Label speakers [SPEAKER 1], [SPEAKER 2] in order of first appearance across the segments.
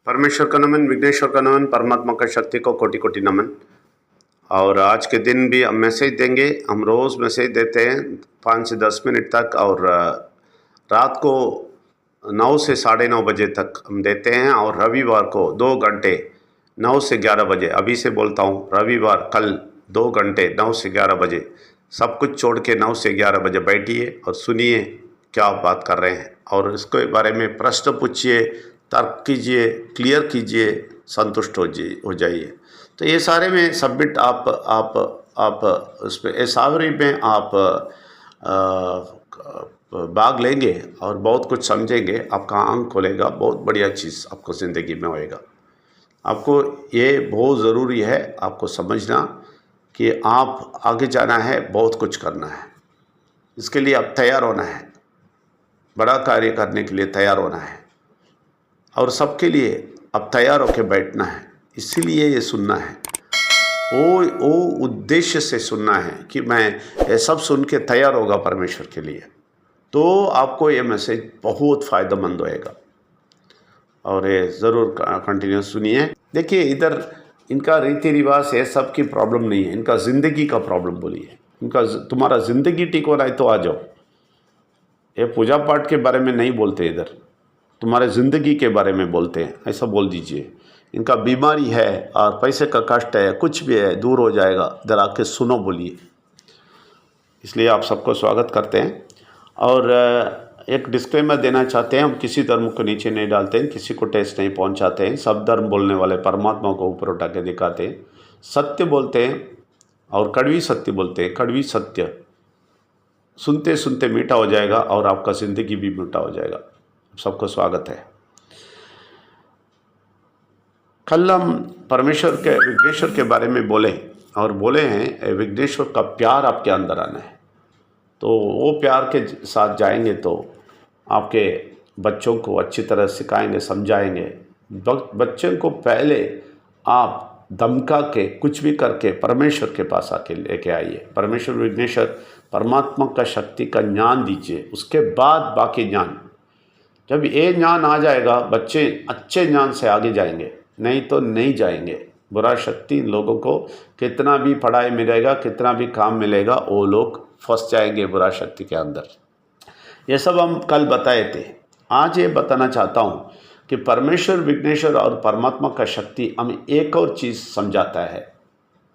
[SPEAKER 1] परमेश्वर का नमन, विघ्नेश्वर का नमन, परमात्मा का शक्ति को कोटि कोटि नमन। और आज के दिन भी हम मैसेज देंगे। हम रोज़ मैसेज देते हैं 5 से 10 मिनट तक, और रात को 9 से 9:30 बजे तक हम देते हैं। और रविवार को 2 घंटे 9 से 11 बजे, अभी से बोलता हूँ, रविवार कल 2 घंटे 9 से 11 बजे, सब कुछ छोड़ के 9 से 11 बजे बैठिए और सुनिए क्या बात कर रहे हैं, और इसके बारे में प्रश्न पूछिए, तर्क कीजिए, क्लियर कीजिए, संतुष्ट हो जाइए। तो ये सारे में सबमिट आप उसमें एसावरी में आप भाग लेंगे और बहुत कुछ समझेंगे, आपका आंख खोलेगा, बहुत बढ़िया चीज़ आपको ज़िंदगी में होएगा। आपको ये बहुत ज़रूरी है आपको समझना कि आप आगे जाना है, बहुत कुछ करना है, इसके लिए आप तैयार होना है, बड़ा कार्य करने के लिए तैयार होना है, और सबके लिए अब तैयार होकर बैठना है। इसीलिए ये सुनना है, वो उद्देश्य से सुनना है कि मैं ये सब सुन के तैयार होगा परमेश्वर के लिए, तो आपको ये मैसेज बहुत फ़ायदेमंद होएगा। और ये ज़रूर कंटिन्यू सुनिए। देखिए, इधर इनका रीति रिवाज है, सब की प्रॉब्लम नहीं है, इनका ज़िंदगी का प्रॉब्लम बोलिए। इनका तुम्हारा ज़िंदगी ठीक हो रहा है तो आ जाओ। ये पूजा पाठ के बारे में नहीं बोलते, इधर तुम्हारे ज़िंदगी के बारे में बोलते हैं, ऐसा बोल दीजिए। इनका बीमारी है और पैसे का कष्ट है, कुछ भी है, दूर हो जाएगा, इधर आके सुनो बोलिए। इसलिए आप सबको स्वागत करते हैं। और एक डिस्क्लेमर देना चाहते हैं, हम किसी धर्म को नीचे नहीं डालते हैं, किसी को टेस्ट नहीं पहुंचाते हैं। सब धर्म बोलने वाले परमात्मा को ऊपर उठा के दिखाते हैं, सत्य बोलते हैं और कड़वी सत्य बोलते हैं। कड़वी सत्य सुनते सुनते मीठा हो जाएगा और आपका ज़िंदगी भी मीठा हो जाएगा। सबको स्वागत है। कल हम परमेश्वर के विघ्नेश्वर के बारे में बोले हैं विघ्नेश्वर का प्यार आपके अंदर आना है। तो वो प्यार के साथ जाएंगे तो आपके बच्चों को अच्छी तरह सिखाएंगे, समझाएंगे। बच्चों को पहले आप धमका के कुछ भी करके परमेश्वर के पास आके लेके आइए। परमेश्वर विघ्नेश्वर परमात्मा का शक्ति का ज्ञान दीजिए, उसके बाद बाकी ज्ञान। जब ये ज्ञान आ जाएगा, बच्चे अच्छे ज्ञान से आगे जाएंगे, नहीं तो नहीं जाएंगे। बुरा शक्ति इन लोगों को कितना भी पढ़ाई मिलेगा, कितना भी काम मिलेगा, वो लोग फंस जाएंगे बुरा शक्ति के अंदर। ये सब हम कल बताए थे। आज ये बताना चाहता हूँ कि परमेश्वर विघ्नेश्वर और परमात्मा का शक्ति हमें एक और चीज़ समझाता है,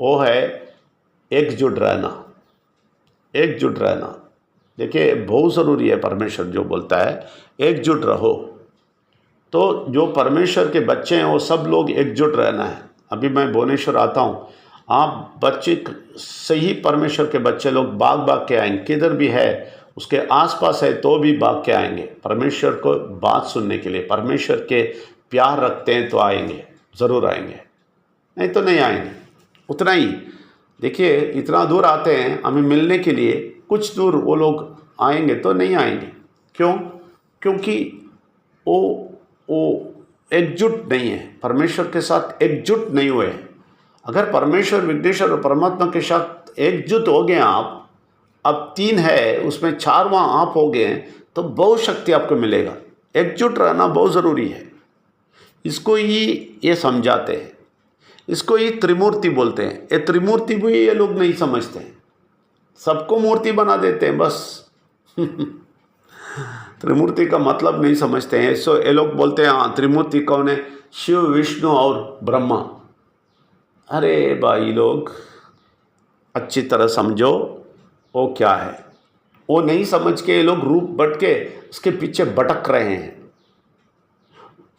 [SPEAKER 1] वो है एकजुट रहना। एकजुट रहना, देखिए बहुत ज़रूरी है। परमेश्वर जो बोलता है एकजुट रहो, तो जो परमेश्वर के बच्चे हैं वो सब लोग एकजुट रहना है। अभी मैं भुवनेश्वर आता हूँ, आप बच्चे सही परमेश्वर के बच्चे लोग भाग के आएंगे, किधर भी है उसके आसपास है तो भी भाग के आएंगे परमेश्वर को बात सुनने के लिए। परमेश्वर के प्यार रखते हैं तो आएंगे, ज़रूर आएंगे, नहीं तो नहीं आएंगे। उतना ही देखिए, इतना दूर आते हैं हमें मिलने के लिए, कुछ दूर वो लोग आएंगे तो नहीं आएंगे। क्यों? क्योंकि वो एकजुट नहीं है, परमेश्वर के साथ एकजुट नहीं हुए। अगर परमेश्वर विघ्नेश्वर और परमात्मा के साथ एकजुट हो गए आप, अब 3 है उसमें 4वां आप हो गए हैं, तो बहुत शक्ति आपको मिलेगा। एकजुट रहना बहुत ज़रूरी है। इसको ही ये समझाते हैं, इसको ही त्रिमूर्ति बोलते हैं। ये त्रिमूर्ति भी ये लोग नहीं समझते हैं, सबको मूर्ति बना देते हैं बस। त्रिमूर्ति का मतलब नहीं समझते हैं। सो ये लोग बोलते हैं हाँ त्रिमूर्ति कौन है? शिव, विष्णु और ब्रह्मा। अरे भाई लोग, अच्छी तरह समझो वो क्या है। वो नहीं समझ के ये लोग रूप बट के उसके पीछे भटक रहे हैं।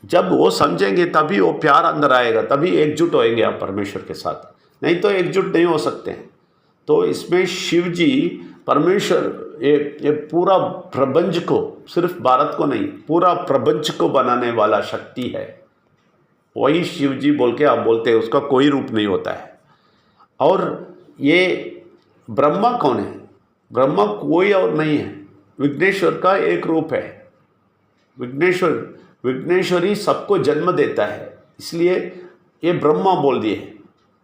[SPEAKER 1] जब वो समझेंगे तभी वो प्यार अंदर आएगा, तभी एकजुट होएंगे आप परमेश्वर के साथ, नहीं तो एकजुट नहीं हो सकते हैं। तो इसमें शिव जी परमेश्वर ये पूरा प्रपंच को, सिर्फ भारत को नहीं, पूरा प्रपंच को बनाने वाला शक्ति है। वही शिव जी बोल के आप बोलते हैं, उसका कोई रूप नहीं होता है। और ये ब्रह्मा कौन है? ब्रह्मा कोई और नहीं है, विघ्नेश्वर का एक रूप है। विघ्नेश्वर ही सबको जन्म देता है, इसलिए ये ब्रह्मा बोल दिए।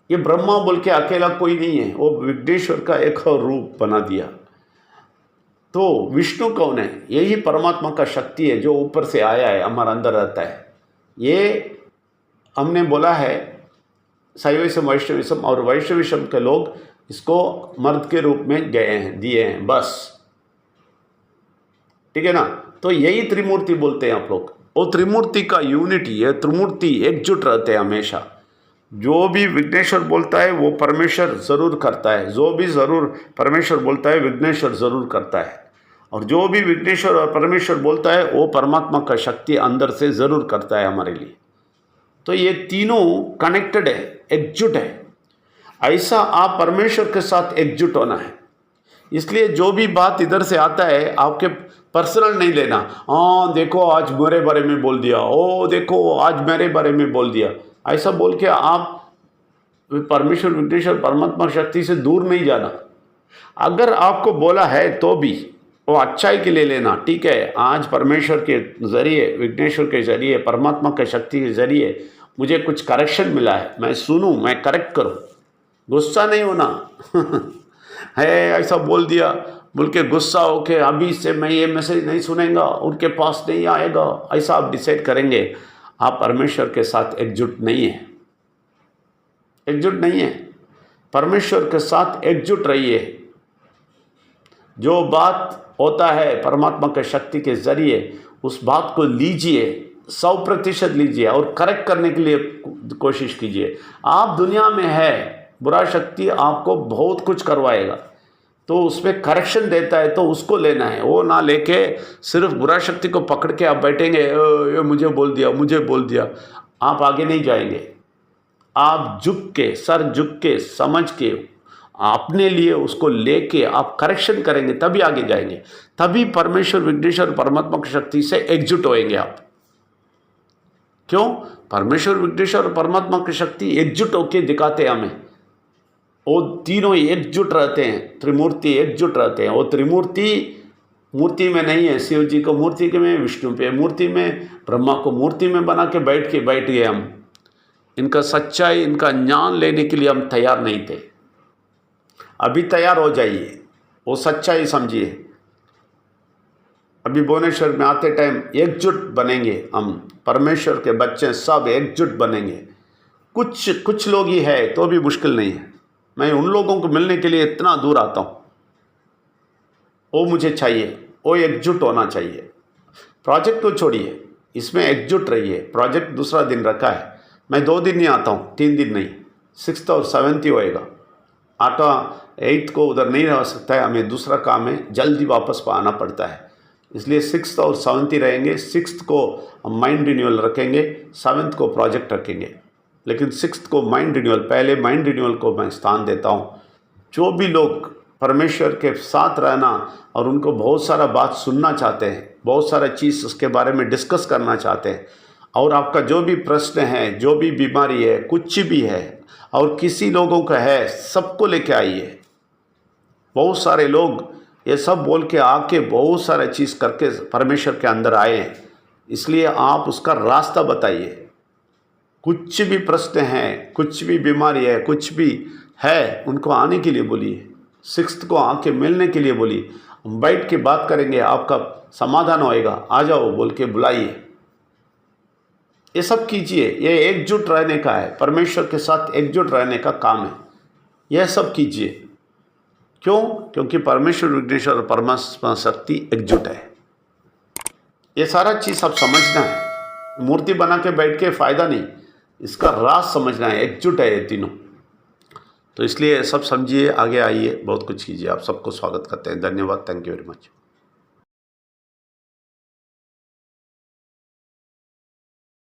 [SPEAKER 1] ये ब्रह्मा बोल के अकेला कोई नहीं है, वो विघ्नेश्वर का एक और रूप बना दिया। तो विष्णु कौन है? यही परमात्मा का शक्ति है जो ऊपर से आया है, हमारे अंदर रहता है। ये हमने बोला है शैविज्म वैष्णविज्म, और वैष्णविज्म के लोग इसको मर्द के रूप में गए हैं, दिए हैं, बस। ठीक है ना। तो यही त्रिमूर्ति बोलते हैं आप लोग। वो त्रिमूर्ति का यूनिटी है, त्रिमूर्ति एकजुट रहते हैं हमेशा। जो भी विघ्नेश्वर बोलता है वो परमेश्वर ज़रूर करता है, जो भी ज़रूर परमेश्वर बोलता है विघ्नेश्वर ज़रूर करता है, और जो भी विघ्नेश्वर और परमेश्वर बोलता है वो परमात्मा का शक्ति अंदर से ज़रूर करता है हमारे लिए। तो ये तीनों कनेक्टेड है, एकजुट है। ऐसा आप परमेश्वर के साथ एकजुट होना है। इसलिए जो भी बात इधर से आता है आपके पर्सनल नहीं लेना। हाँ देखो आज मेरे बारे में बोल दिया, ओ देखो आज मेरे बारे में बोल दिया, ऐसा बोल के आप परमेश्वर विघ्नेश्वर परमात्मा शक्ति से दूर नहीं जाना। अगर आपको बोला है तो भी वो अच्छाई के लिए लेना। ठीक है, आज परमेश्वर के ज़रिए, विघ्नेश्वर के ज़रिए, परमात्मा के शक्ति के ज़रिए मुझे कुछ करेक्शन मिला है, मैं सुनूं, मैं करेक्ट करूं। गुस्सा नहीं होना है ऐसा बोल दिया बोल के गुस्सा होके अभी से मैं ये मैसेज नहीं सुनेगा, उनके पास नहीं आएगा, ऐसा आप डिसाइड करेंगे, आप परमेश्वर के साथ एकजुट नहीं है। एकजुट नहीं है। परमेश्वर के साथ एकजुट रहिए। जो बात होता है परमात्मा के शक्ति के ज़रिए उस बात को लीजिए, 100% लीजिए और करेक्ट करने के लिए कोशिश कीजिए। आप दुनिया में है, बुरा शक्ति आपको बहुत कुछ करवाएगा, तो उसमें करेक्शन देता है तो उसको लेना है। वो ना लेके सिर्फ बुरा शक्ति को पकड़ के आप बैठेंगे, ये मुझे बोल दिया, मुझे बोल दिया, आप आगे नहीं जाएंगे। आप झुक के, सर झुक के, समझ के, अपने लिए उसको लेके आप करेक्शन करेंगे, तभी आगे जाएंगे। तभी परमेश्वर विघ्नेश्वर परमात्मा की शक्ति से एकजुट होएंगे आप। क्यों? परमेश्वर विघ्नेश्वर और परमात्मा की शक्ति एकजुट होके दिखाते हैं हमें। वो तीनों एकजुट रहते हैं, त्रिमूर्ति एकजुट रहते हैं। वो त्रिमूर्ति मूर्ति में नहीं है, शिव जी को मूर्ति के में, विष्णु पे मूर्ति में, ब्रह्मा को मूर्ति में बना के बैठ गए हम। इनका सच्चाई, इनका ज्ञान लेने के लिए हम तैयार नहीं थे। अभी तैयार हो जाइए, वो सच्चाई समझिए। अभी भुवनेश्वर में आते टाइम एकजुट बनेंगे हम, परमेश्वर के बच्चे सब एकजुट बनेंगे। कुछ लोग ही है तो भी मुश्किल नहीं है। मैं उन लोगों को मिलने के लिए इतना दूर आता हूँ, वो मुझे चाहिए, वो एकजुट होना चाहिए। प्रोजेक्ट को छोड़िए, इसमें एकजुट रहिए। प्रोजेक्ट दूसरा दिन रखा है, मैं 2 दिन नहीं आता हूँ, 3 दिन नहीं, 6th और 7th ही होएगा। 8th को उधर नहीं रह सकता है, हमें दूसरा काम है, जल्दी वापस आना पड़ता है, इसलिए 6th और 7th ही रहेंगे। 6th को हम माइंड रिन्यूअल रखेंगे, 7th को प्रोजेक्ट रखेंगे, लेकिन 6th को माइंड रिन्यूअल, पहले माइंड रिन्यूअल को मैं स्थान देता हूँ। जो भी लोग परमेश्वर के साथ रहना और उनको बहुत सारा बात सुनना चाहते हैं, बहुत सारा चीज़ उसके बारे में डिस्कस करना चाहते हैं, और आपका जो भी प्रश्न है, जो भी बीमारी है, कुछ भी है और किसी लोगों का है, सबको लेके आइए। बहुत सारे लोग ये सब बोल के आके बहुत सारा चीज़ करके परमेश्वर के अंदर आए हैं, इसलिए आप उसका रास्ता बताइए। कुछ भी प्रश्न है, कुछ भी बीमारी है, कुछ भी है, उनको आने के लिए बोलिए। 6th को आके मिलने के लिए बोलिए, हम बैठ के बात करेंगे, आपका समाधान होएगा, आ जाओ बोल के बुलाइए। ये सब कीजिए, ये एकजुट रहने का है, परमेश्वर के साथ एकजुट रहने का काम है। यह सब कीजिए। क्यों? क्योंकि परमेश्वर विघ्नेश्वर और परमात्मा शक्ति एकजुट है। ये सारा चीज़ आप समझना है। मूर्ति बना के बैठ के फ़ायदा नहीं, इसका राज समझना है। एकजुट है ये तीनों, तो इसलिए सब समझिए, आगे आइए, बहुत कुछ कीजिए। आप सबको स्वागत करते हैं। धन्यवाद। Thank you very much.